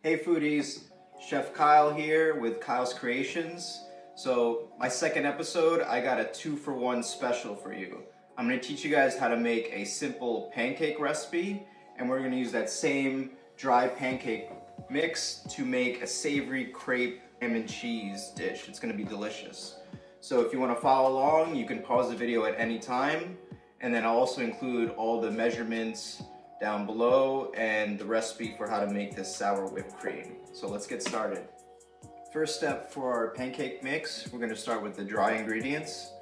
Hey foodies, Chef Kyle here with Kyle's Creations. So my second episode, I got a 2-for-1 special for you. I'm going to teach you guys how to make a simple pancake recipe, and we're going to use that same dry pancake mix to make a savory crepe ham and cheese dish. It's going to be delicious. So if you want to follow along, you can pause the video at any time, and then I'll also include all the measurements down below and the recipe for how to make this sour whipped cream. So let's get started. First step for our pancake mix, we're going to start with the dry ingredients.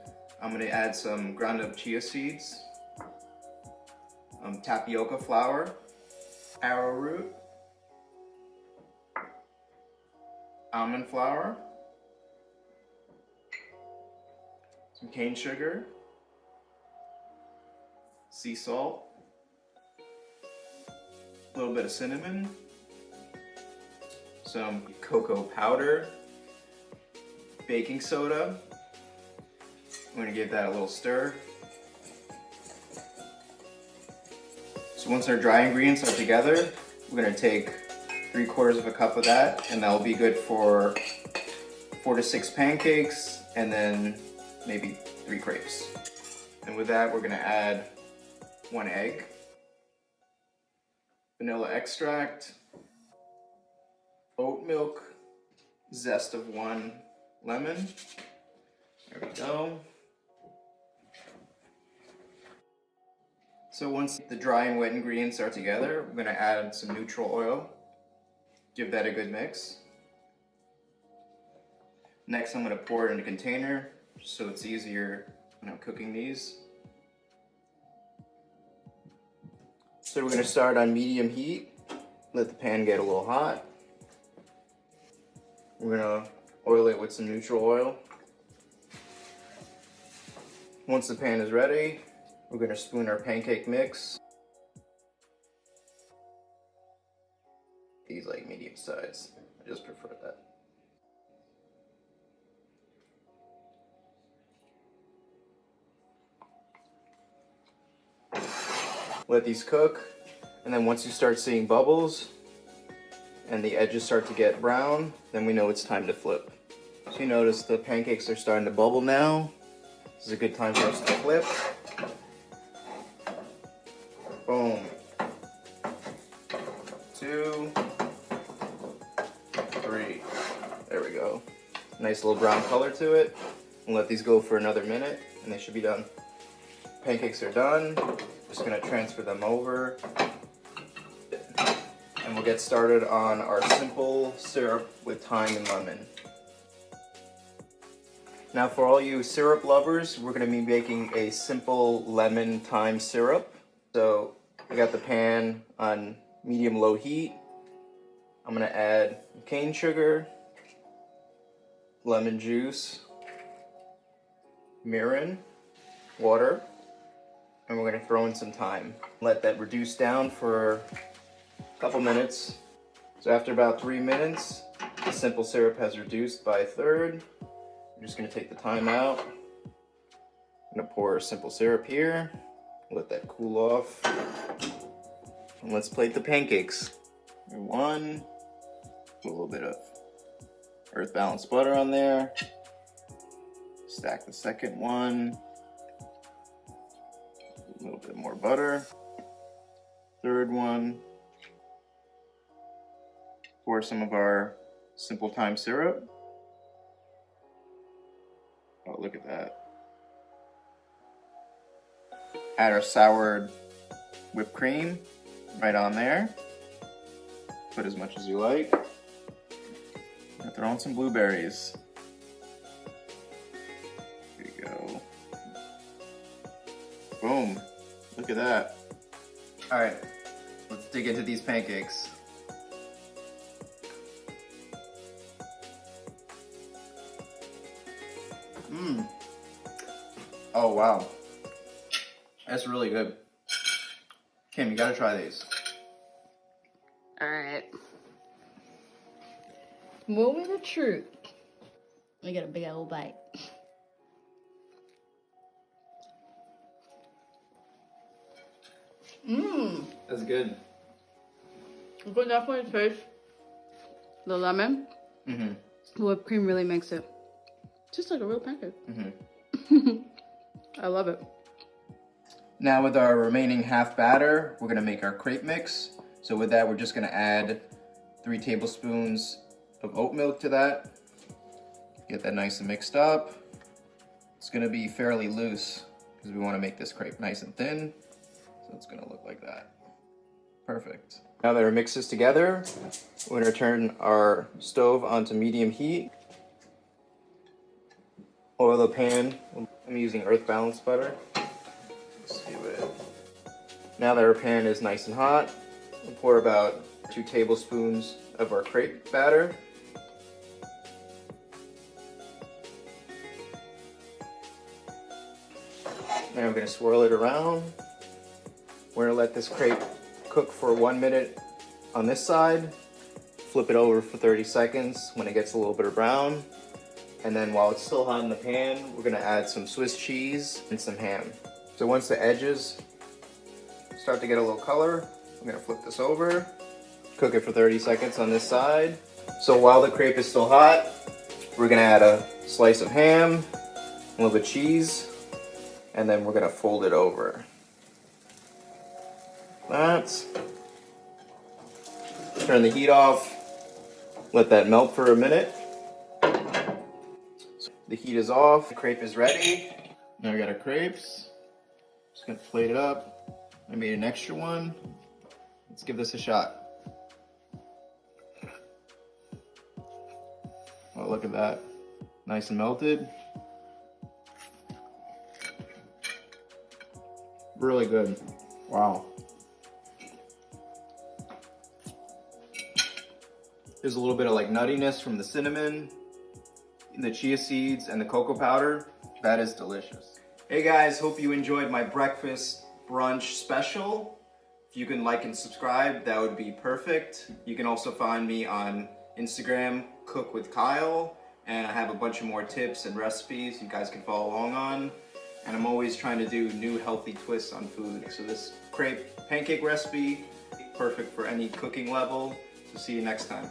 I'm going to add some ground up chia seeds, tapioca flour, arrowroot, almond flour, some cane sugar, sea salt, a little bit of cinnamon, some cocoa powder, baking soda. I'm going to give that a little stir. So once our dry ingredients are together, we're going to take 3/4 cup of that, and that will be good for 4 to 6 pancakes and then maybe 3 crepes. And with that, we're going to add 1 egg, vanilla extract, oat milk, zest of 1 lemon. There we go. So once the dry and wet ingredients are together, we're going to add some neutral oil. Give that a good mix. Next, I'm going to pour it in a container so it's easier when I'm cooking these. So we're going to start on medium heat. Let the pan get a little hot. We're going to oil it with some neutral oil. Once the pan is ready, we're going to spoon our pancake mix. These like medium size. I just prefer that. Let these cook, and then once you start seeing bubbles and the edges start to get brown, then we know it's time to flip. So you notice the pancakes are starting to bubble now. This is a good time for us to flip. Boom. 2, 3. There we go. Nice little brown color to it. And let these go for another minute, and they should be done. Pancakes are done. Just gonna transfer them over. And we'll get started on our simple syrup with thyme and lemon. Now for all you syrup lovers, we're gonna be making a simple lemon thyme syrup. So I got the pan on medium-low heat. I'm gonna add cane sugar, lemon juice, mirin, water, and we're gonna throw in some thyme. Let that reduce down for a couple minutes. So after about 3 minutes, the simple syrup has reduced by 1/3. I'm just gonna take the thyme out. I'm gonna pour simple syrup here. Let that cool off. And let's plate the pancakes. 1, put a little bit of Earth Balance butter on there. Stack the second one. A little bit more butter. Third one. Pour some of our simple thyme syrup. Oh, look at that. Add our soured whipped cream right on there. Put as much as you like. And throw in some blueberries. Here you go. Boom. Look at that. All right, let's dig into these pancakes. Oh wow. That's really good. Kim, you gotta try these. All right. Moment of truth. I got a big old bite. That's good. You can definitely taste the lemon, Mm-hmm. whipped cream really makes it just like a real pancake. Mm-hmm. I love it. Now with our remaining half batter, we're gonna make our crepe mix. So with that, we're just gonna add 3 tablespoons of oat milk to that. Get that nice and mixed up. It's gonna be fairly loose because we wanna make this crepe nice and thin. So it's gonna look like that. Perfect. Now that our mix is together, we're gonna turn our stove onto medium heat. Oil the pan. I'm using earth balanced butter. Let's see what. Now that our pan is nice and hot, we'll pour about 2 tablespoons of our crepe batter. Now we're going to swirl it around. We're going to let this crepe cook for 1 minute on this side. Flip it over for 30 seconds when it gets a little bit of brown. And then while it's still hot in the pan, we're going to add some Swiss cheese and some ham. So once the edges start to get a little color, I'm going to flip this over. Cook it for 30 seconds on this side. So while the crepe is still hot, we're going to add a slice of ham, a little bit of cheese, and then we're going to fold it over. Turn the heat off. Let that melt for a minute. The heat is off. The crepe is ready. Now we got our crepes. Just gonna plate it up. I made an extra one. Let's give this a shot. Oh, look at that. Nice and melted. Really good. Wow. There's a little bit of like nuttiness from the cinnamon, the chia seeds, and the cocoa powder. That is delicious. Hey guys, hope you enjoyed my breakfast brunch special. If you can like and subscribe, that would be perfect. You can also find me on Instagram, Cook with Kyle, and I have a bunch of more tips and recipes you guys can follow along on. And I'm always trying to do new healthy twists on food. So this crepe pancake recipe, perfect for any cooking level. So see you next time.